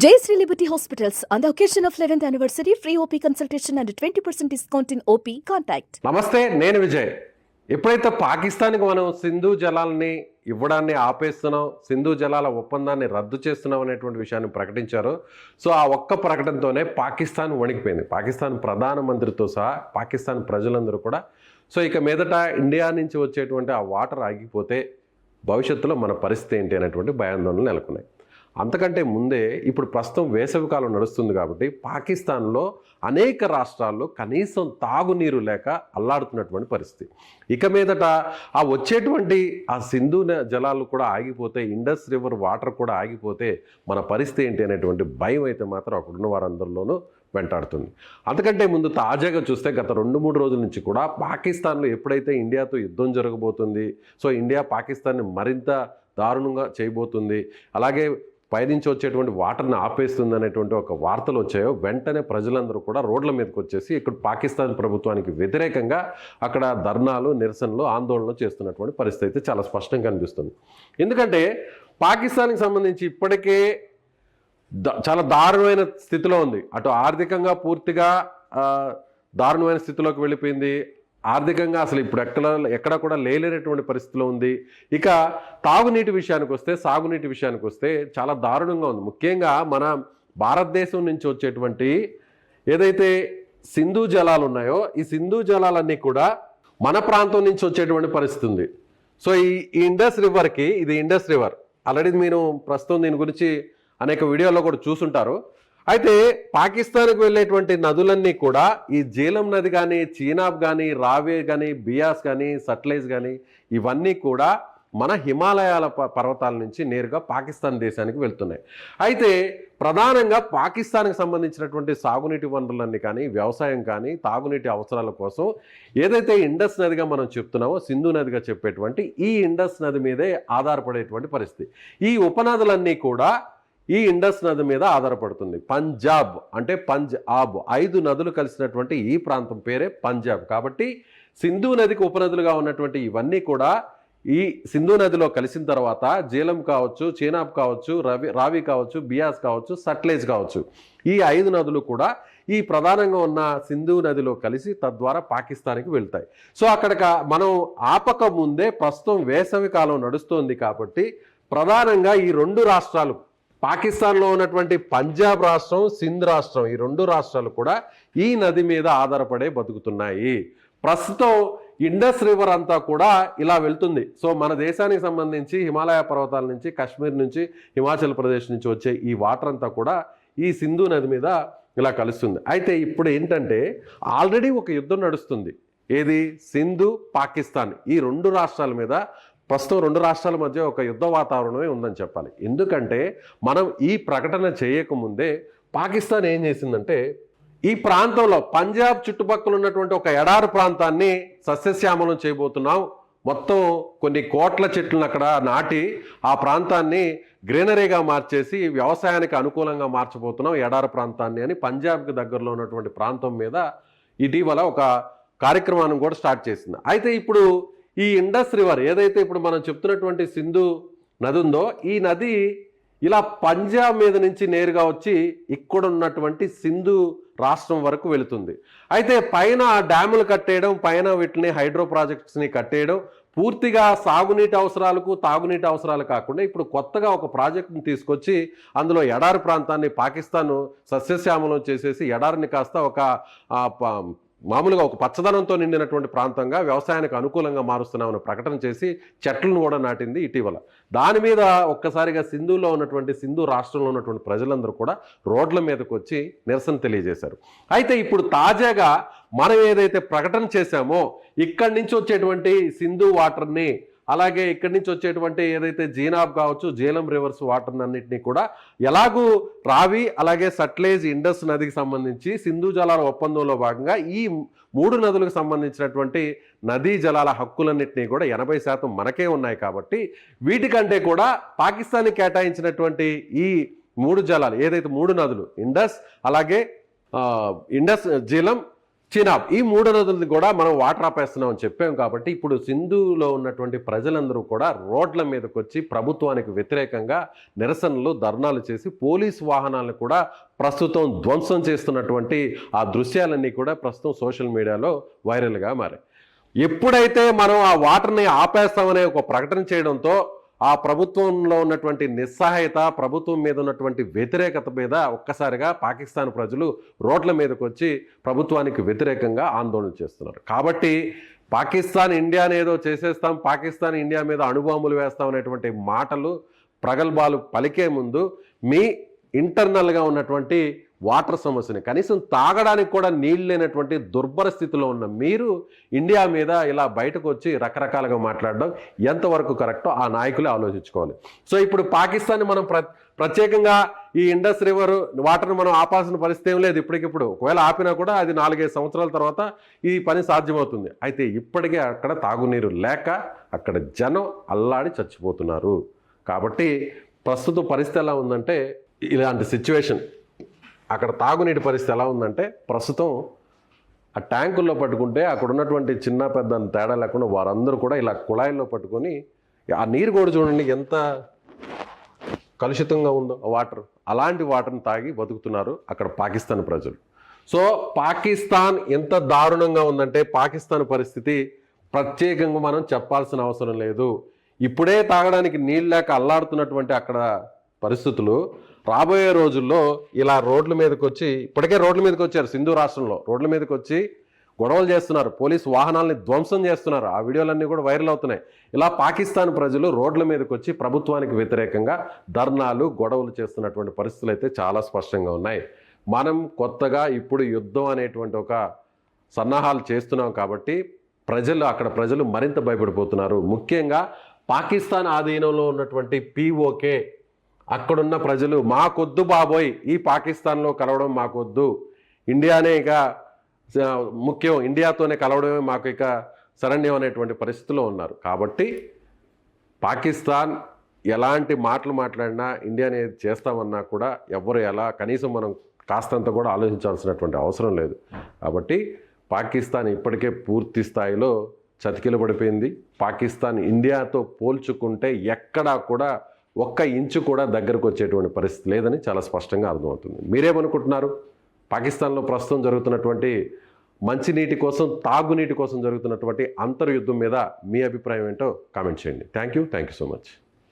Jayashree Liberty Hospitals, on the occasion of 11th anniversary, free OP consultation and 20% discount in OP. Contact. నమస్తే, నేను విజయ్. ఎప్పుడైతే పాకిస్తాన్కి మనం సింధు జలాలని ఇవ్వడాన్ని ఆపేస్తున్నాం, సింధు జలాల ఒప్పందాన్ని రద్దు చేస్తున్నాం అనేటువంటి విషయాన్ని ప్రకటించారో, సో ఆ ఒక్క ప్రకటనతోనే పాకిస్తాన్ వణికిపోయింది. పాకిస్తాన్ ప్రధానమంత్రితో సహా పాకిస్తాన్ ప్రజలందరూ కూడా సో ఇక మీదట ఇండియా నుంచి వచ్చేటువంటి ఆ వాటర్ ఆగిపోతే భవిష్యత్తులో మన పరిస్థితి ఏంటి అనేటువంటి భయాందోళనలు నెలకొన్నాయి. అంతకంటే ముందే ఇప్పుడు ప్రస్తుతం వేసవికాలం నడుస్తుంది కాబట్టి పాకిస్తాన్లో అనేక రాష్ట్రాల్లో కనీసం తాగునీరు లేక అల్లాడుతున్నటువంటి పరిస్థితి. ఇక మీదట ఆ వచ్చేటువంటి ఆ సింధు జలాలు కూడా ఆగిపోతే, ఇండస్ రివర్ వాటర్ కూడా ఆగిపోతే మన పరిస్థితి ఏంటి అనేటువంటి భయం అయితే మాత్రం అక్కడున్న వారందరిలోనూ వెంటాడుతుంది. అంతకంటే ముందు తాజాగా చూస్తే గత 2-3 రోజుల నుంచి కూడా పాకిస్తాన్లో ఎప్పుడైతే ఇండియాతో యుద్ధం జరగబోతుంది, సో ఇండియా పాకిస్తాన్ని మరింత దారుణంగా చేయబోతుంది, అలాగే పైనుంచి వచ్చేటువంటి వాటర్ని ఆపేస్తుంది అనేటువంటి ఒక వార్తలు వచ్చాయో వెంటనే ప్రజలందరూ కూడా రోడ్ల మీదకి వచ్చేసి ఇక్కడ పాకిస్తాన్ ప్రభుత్వానికి వ్యతిరేకంగా అక్కడ ధర్నాలు, నిరసనలు, ఆందోళనలు చేస్తున్నటువంటి పరిస్థితి అయితే చాలా స్పష్టంగా కనిపిస్తుంది. ఎందుకంటే పాకిస్తాన్కి సంబంధించి ఇప్పటికే చాలా దారుణమైన స్థితిలో ఉంది. అటు ఆర్థికంగా పూర్తిగా దారుణమైన స్థితిలోకి వెళ్ళిపోయింది. ఆర్థికంగా అసలు ఇప్పుడు ఎక్కడ కూడా లేలేనటువంటి పరిస్థితిలో ఉంది. ఇక తాగునీటి విషయానికి వస్తే, సాగునీటి విషయానికి వస్తే చాలా దారుణంగా ఉంది. ముఖ్యంగా మన భారతదేశం నుంచి వచ్చేటువంటి ఏదైతే సింధు జలాలు ఉన్నాయో, ఈ సింధు జలాలన్నీ కూడా మన ప్రాంతం నుంచి వచ్చేటువంటి పరిస్థితి ఉంది. సో ఈ ఇండస్ రివర్కి, ఇది ఇండస్ రివర్, ఆల్రెడీ మీరు ప్రస్తుతం దీని గురించి అనేక వీడియోల్లో కూడా చూసుంటారు. అయితే పాకిస్తాన్కు వెళ్ళేటువంటి నదులన్నీ కూడా ఈ జీలం నది కానీ, చీనాబ్ కానీ, రావే కానీ, బియాస్ కానీ, సట్లెజ్ కానీ ఇవన్నీ కూడా మన హిమాలయాల పర్వతాల నుంచి నేరుగా పాకిస్తాన్ దేశానికి వెళ్తున్నాయి. అయితే ప్రధానంగా పాకిస్తాన్కి సంబంధించినటువంటి సాగునీటి వనరులన్నీ కానీ, వ్యవసాయం కానీ, తాగునీటి అవసరాల కోసం ఏదైతే ఇండస్ నదిగా మనం చెప్తున్నామో, సింధు నదిగా చెప్పేటువంటి ఈ ఇండస్ నది మీదే ఆధారపడేటువంటి పరిస్థితి. ఈ ఉపనదులన్నీ కూడా ఈ ఇండస్ నది మీద ఆధారపడుతుంది. పంజాబ్ అంటే పంజ్ ఆబ్, 5 నదులు కలిసినటువంటి ఈ ప్రాంతం పేరే పంజాబ్. కాబట్టి సింధు నదికి ఉపనదులుగా ఉన్నటువంటి ఇవన్నీ కూడా ఈ సింధు నదిలో కలిసిన తర్వాత జీలం కావచ్చు, చీనాబ్ కావచ్చు, రావి కావచ్చు, బియాస్ కావచ్చు, సట్లెజ్ కావచ్చు, ఈ 5 నదులు కూడా ఈ ప్రధానంగా ఉన్న సింధు నదిలో కలిసి తద్వారా పాకిస్తాన్కి వెళ్తాయి. సో అక్కడ మనం ఆపక ముందే ప్రస్తుతం వేసవి కాలం నడుస్తోంది కాబట్టి ప్రధానంగా ఈ 2 రాష్ట్రాలు, పాకిస్తాన్లో ఉన్నటువంటి పంజాబ్ రాష్ట్రం, సింధ్ రాష్ట్రం, ఈ 2 రాష్ట్రాలు కూడా ఈ నది మీద ఆధారపడే బతుకుతున్నాయి. ప్రస్తుతం ఇండస్ రివర్ అంతా కూడా ఇలా వెళ్తుంది. సో మన దేశానికి సంబంధించి హిమాలయ పర్వతాల నుంచి, కాశ్మీర్ నుంచి, హిమాచల్ ప్రదేశ్ నుంచి వచ్చే ఈ వాటర్ అంతా కూడా ఈ సింధు నది మీద ఇలా కలుస్తుంది. అయితే ఇప్పుడు ఏంటంటే ఆల్రెడీ ఒక యుద్ధం నడుస్తుంది. ఏది? సింధు, పాకిస్తాన్, ఈ 2 రాష్ట్రాల మీద ప్రస్తుతం 2 రాష్ట్రాల మధ్య ఒక యుద్ధ వాతావరణమే ఉందని చెప్పాలి. ఎందుకంటే మనం ఈ ప్రకటన చేయకముందే పాకిస్తాన్ ఏం చేసిందంటే ఈ ప్రాంతంలో పంజాబ్ చుట్టుపక్కల ఉన్నటువంటి ఒక ఎడారి ప్రాంతాన్ని సస్యశ్యామలం చేయబోతున్నాం, మొత్తం కొన్ని కోట్ల చెట్లను అక్కడ నాటి ఆ ప్రాంతాన్ని గ్రీనరీగా మార్చేసి వ్యవసాయానికి అనుకూలంగా మార్చబోతున్నాం ఎడారి ప్రాంతాన్ని అని పంజాబ్కి దగ్గరలో ఉన్నటువంటి ప్రాంతం మీద ఇటీవల ఒక కార్యక్రమాన్ని కూడా స్టార్ట్ చేసింది. అయితే ఇప్పుడు ఈ ఇండస్ రివర్ ఏదైతే ఇప్పుడు మనం చెప్తున్నటువంటి సింధు నది ఉందో, ఈ నది ఇలా పంజాబ్ మీద నుంచి నేరుగా వచ్చి ఇక్కడ ఉన్నటువంటి సింధు రాష్ట్రం వరకు వెళుతుంది. అయితే పైన డ్యాములు కట్టేయడం, పైన వీటిని హైడ్రో ప్రాజెక్ట్స్ని కట్టేయడం, పూర్తిగా సాగునీటి అవసరాలకు, తాగునీటి అవసరాలు కాకుండా ఇప్పుడు కొత్తగా ఒక ప్రాజెక్టుని తీసుకొచ్చి అందులో ఎడారి ప్రాంతాన్ని పాకిస్తాన్ సస్యశ్యామలం చేసేసి ఎడారిని కాస్త ఒక మామూలుగా ఒక పచ్చదనంతో నిండినటువంటి ప్రాంతంగా వ్యవసాయానికి అనుకూలంగా మారుస్తున్నామని ప్రకటన చేసి చెట్లను కూడా నాటింది ఇటీవల. దాని మీద ఒక్కసారిగా సింధులో ఉన్నటువంటి, సింధు రాష్ట్రంలో ఉన్నటువంటి ప్రజలందరూ కూడా రోడ్ల మీదకి వచ్చి నిరసన తెలియజేశారు. అయితే ఇప్పుడు తాజాగా మనం ఏదైతే ప్రకటన చేశామో ఇక్కడి నుంచి వచ్చేటువంటి సింధు వాటర్ని, అలాగే ఇక్కడి నుంచి వచ్చేటువంటి ఏదైతే జీనాబ్ కావచ్చు, జీలం రివర్స్ వాటర్ అన్నింటినీ కూడా ఎలాగూ రావి, అలాగే సట్లెజ్, ఇండస్ నదికి సంబంధించి సింధు జలాల ఒప్పందంలో భాగంగా ఈ 3 నదులకు సంబంధించినటువంటి నదీ జలాల హక్కులన్నింటినీ కూడా 80% మనకే ఉన్నాయి. కాబట్టి వీటికంటే కూడా పాకిస్తాన్కి కేటాయించినటువంటి ఈ 3 జలాలు ఏదైతే 3 నదులు, ఇండస్, అలాగే ఇండస్, జీలం, చినాబ్ ఈ 3 నదులను కూడా మనం వాటర్ ఆపేస్తున్నాం అని చెప్పాం కాబట్టి ఇప్పుడు సింధులో ఉన్నటువంటి ప్రజలందరూ కూడా రోడ్ల మీదకి వచ్చి ప్రభుత్వానికి వ్యతిరేకంగా నిరసనలు ధర్నాలు చేసి పోలీసు వాహనాలను కూడా ప్రస్తుతం ధ్వంసం చేస్తున్నటువంటి ఆ దృశ్యాలన్నీ కూడా ప్రస్తుతం సోషల్ మీడియాలో వైరల్గా మారాయి. ఎప్పుడైతే మనం ఆ వాటర్ని ఆపేస్తామనే ఒక ప్రకటన చేయడంతో ఆ ప్రభుత్వంలో ఉన్నటువంటి నిస్సహాయత, ప్రభుత్వం మీద ఉన్నటువంటి వ్యతిరేకత మీద ఒక్కసారిగా పాకిస్తాన్ ప్రజలు రోడ్ల మీదకి వచ్చి ప్రభుత్వానికి వ్యతిరేకంగా ఆందోళన చేస్తున్నారు. కాబట్టి పాకిస్తాన్ ఇండియాని ఏదో చేసేస్తాం, పాకిస్తాన్ ఇండియా మీద అణుబాంబులు వేస్తాం అనేటువంటి మాటలు ప్రగల్భాలు పలికే ముందు మీ ఇంటర్నల్గా ఉన్నటువంటి వాటర్ సమస్యని, కనీసం తాగడానికి కూడా నీళ్ళు లేనటువంటి దుర్భర స్థితిలో ఉన్న మీరు ఇండియా మీద ఇలా బయటకు వచ్చి రకరకాలుగా మాట్లాడడం ఎంతవరకు కరెక్టో ఆ నాయకులే ఆలోచించుకోవాలి. సో ఇప్పుడు పాకిస్తాన్ని మనం ప్రత్యేకంగా ఈ ఇండస్ రివర్ వాటర్ని మనం ఆపాల్సిన పరిస్థితి ఏం లేదు. ఇప్పటికిప్పుడు ఒకవేళ ఆపినా కూడా అది 4-5 సంవత్సరాల తర్వాత ఈ పని సాధ్యమవుతుంది. అయితే ఇప్పటికే అక్కడ తాగునీరు లేక అక్కడ జనం అల్లాడి చచ్చిపోతున్నారు. కాబట్టి ప్రస్తుత పరిస్థితి ఎలా ఉందంటే, ఇలాంటి సిచ్యువేషన్ అక్కడ తాగునీటి పరిస్థితి ఎలా ఉందంటే, ప్రస్తుతం ఆ ట్యాంకుల్లో పట్టుకుంటే అక్కడ ఉన్నటువంటి చిన్న పెద్ద తేడా లేకుండా వారందరూ కూడా ఇలా కుళాయిల్లో పట్టుకొని ఆ నీరు కూడా చూడండి ఎంత కలుషితంగా ఉందో వాటర్. అలాంటి వాటర్ని తాగి బతుకుతున్నారు అక్కడ పాకిస్తాన్ ప్రజలు. సో పాకిస్తాన్ ఎంత దారుణంగా ఉందంటే, పాకిస్తాన్ పరిస్థితి ప్రత్యేకంగా మనం చెప్పాల్సిన అవసరం లేదు. ఇప్పుడే తాగడానికి నీళ్ళు లేక అల్లాడుతున్నటువంటి అక్కడ పరిస్థితులు రాబోయే రోజుల్లో ఇలా రోడ్ల మీదకి వచ్చి, ఇప్పటికే రోడ్ల మీదకి వచ్చారు సింధు రాష్ట్రంలో, రోడ్ల మీదకి వచ్చి గొడవలు చేస్తున్నారు, పోలీసు వాహనాలని ధ్వంసం చేస్తున్నారు. ఆ వీడియోలన్నీ కూడా వైరల్ అవుతున్నాయి. ఇలా పాకిస్తాన్ ప్రజలు రోడ్ల మీదకి వచ్చి ప్రభుత్వానికి వ్యతిరేకంగా ధర్నాలు, గొడవలు చేస్తున్నటువంటి పరిస్థితులు అయితే చాలా స్పష్టంగా ఉన్నాయి. మనం కొత్తగా ఇప్పుడు యుద్ధం అనేటువంటి ఒక సన్నాహాలు చేస్తున్నాం కాబట్టి అక్కడ ప్రజలు మరింత భయపడిపోతున్నారు. ముఖ్యంగా పాకిస్తాన్ ఆధీనంలో ఉన్నటువంటి POK అక్కడున్న ప్రజలు మాకొద్దు బాబోయ్, ఈ పాకిస్తాన్లో కలవడం మాకొద్దు, ఇండియానే ఇక ముఖ్యం, ఇండియాతోనే కలవడమే మాకు ఇక శరణ్యం అనేటువంటి పరిస్థితిలో ఉన్నారు. కాబట్టి పాకిస్తాన్ ఎలాంటి మాటలు మాట్లాడినా, ఇండియాని చేస్తామన్నా కూడా ఎవరు ఎలా, కనీసం మనం కాస్తంత కూడా ఆలోచించాల్సినటువంటి అవసరం లేదు. కాబట్టి పాకిస్తాన్ ఇప్పటికే పూర్తి స్థాయిలో చతికిల పడిపోయింది. పాకిస్తాన్ ఇండియాతో పోల్చుకుంటే ఎక్కడా కూడా ఒక్క ఇంచు కూడా దగ్గరకు వచ్చేటువంటి పరిస్థితి లేదని చాలా స్పష్టంగా అర్థమవుతుంది. మీరేమనుకుంటున్నారు? పాకిస్తాన్లో ప్రస్తుతం జరుగుతున్నటువంటి మంచినీటి కోసం, తాగునీటి కోసం జరుగుతున్నటువంటి అంతర్యుద్ధం మీద మీ అభిప్రాయం ఏంటో కామెంట్ చేయండి. Thank you so much.